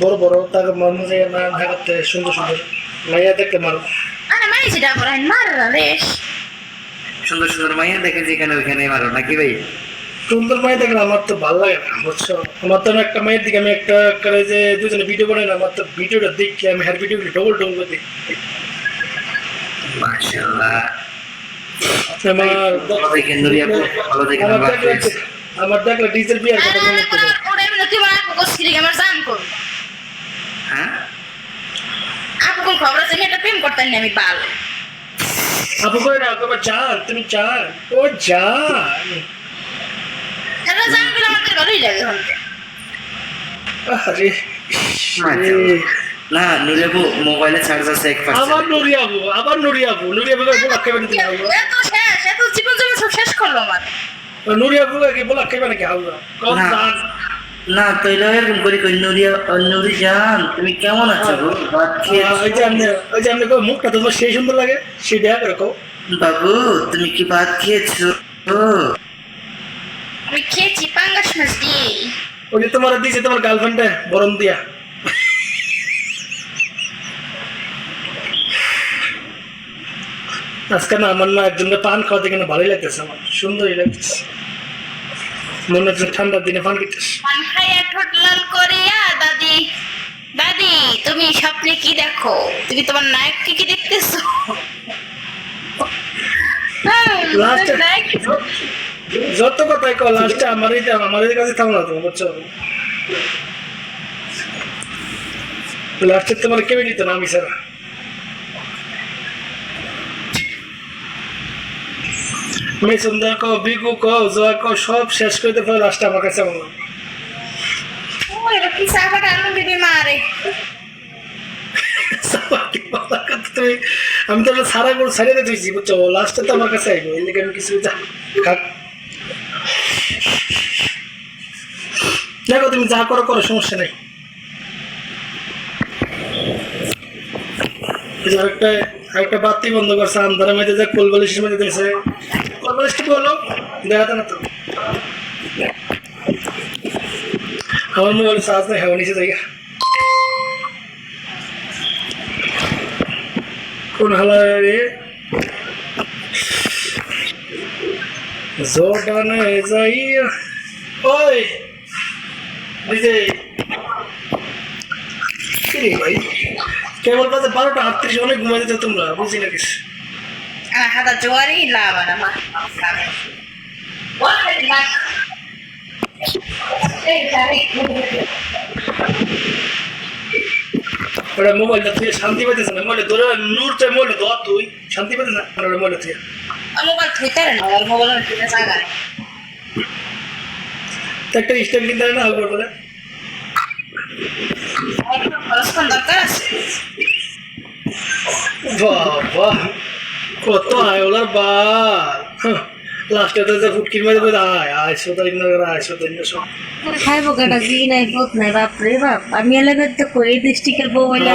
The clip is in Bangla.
বড় বড় তার মানুষে না ঢাকাতে সুন্দর সুন্দর মাইয়া দেখতে মারো। আরে মাইছি ডাবো রাইন মার রেশ। সুন্দর সুন্দর মাইয়া দেখে যেখানে ওইখানে মারো নাকি ভাই? সুন্দর মাইয়া দেখলে আমার তো ভালো লাগে না বুঝছো। আমার তো একটা মায়ের দিকে আমি একটা করে যে দুজনে ভিডিও বানাই না, আমার তো ভিডিওটা দেখি আমি হ্যার ভিডিওগুলো ডবল ডবল করে দেখি। মাশাআল্লাহ। আমার ভালো দেখেন নুরি আপু, ভালো দেখেন আমার আল্লাহ দেখলে হাফেজ। আমার দেখলে ডিজেল বিয়ার কথা মনে পড়ে। ওরে এমনি তুই আমার আপু কসকিরি আমার জান কর। হ্যাঁ আপু কোন খবর আছে মেয়েটা প্রেম করতেন না আমি বাল। আপু কই না আপু চান তুমি চান ও জান। তাহলে জান বলে আমাদের ভালোই লাগে হতে। আরে না নুরি আপু মোবাইলে চার্জ আছে 1%। আবার নুরি আপু বলা কেমন দিন আবু এত শেষ এত জীবন জমি সব শেষ করলো আমার। নুরি আপু কি বলা কেমন কি আবু কোন না। জান না তৈলে এরকম করি কই নুরি জান তুমি কেমন আছো গো? ভাত খেয়েছো? ওই যে আপনি মুখটা তোমার সেই সুন্দর লাগে সেই দেখা করে কো। বাবু তুমি কি ভাত খেয়েছো? আমি খেয়েছি পাঙ্গাস মাছ দিয়ে। ওই যে তোমার দিয়েছে তোমার গার্লফ্রেন্ডে বরণ দিয়া। আজকে না আমার না একজনকে পান খাওয়াতে কিনা ভালোই লাগতেছে, আমার সুন্দরই লাগতেছে, মনে হচ্ছে ঠান্ডার দিনে পান খেতেছে। পান খাইয়া ঠোঁট লাল করিয়া দাদি দাদি তুমি স্বপ্নে কি দেখো? তুমি তোমার নায়ককে কি দেখতেছো? Last এ- নায়ক যত কথাই কো লাস্টে আমারই কাছে থামো না তুমি বুঝছো। লাস্টে তোমার কেউ নিত না আমি ছাড়া। মেসুন দেখো বিগু কো জয়া কো সব শেষ করে দিতে লাস্টে আমার কাছে আমার ওই কি সাফাটা আনন্দ দিবি মারে। তুমি আমি তো সারা গোল সারিয়ে দিয়েছি বুঝছো, লাস্টে তো আমার কাছে আইবো, এর লিগে আমি কিছু দেখো তুমি যা করো করো সমস্যা নেই। একটা বাতি বন্ধ করছে আন্ধারের মধ্যে যে কোলবালিশের মধ্যে দিয়েছে, কোলবালিশটা বলো দেখাতে না তো। আমার মোবাইল চার্জ নেই, হ্যাঁ নিচে জায়গা কোন হালারে জোডানে যাইয়া ওই বুঝে কি রে ভাই কেবল বাজে 12:38 অনেক ঘুমাই দিতে তোমরা বুঝি না কিছু। হাতা জোয়ারি লাভ না মা ওরা মোবাইলটা তুই শান্তি পাইতেছে না, মোবাইলে ধরে নূর চাই মোবাইলে ধর তুই শান্তি পাইতে না ওরা মোবাইলে তুই মোবাইল থইতে না আর মোবাইল থইতে জায়গা নেই। একটা স্ট্যান্ড কিনতে না আগে করে খরচ দরকার আছে। বাবা কত আয় ওলার বাল লাস্টে তো যে ফুটকির মাঝে বলে আয় সব খাইবো কেটা জি নাই বোধ নাই বাপ রে বাপ আমি এলাকার তো কই ডিস্ট্রিক্টের বউ হইলে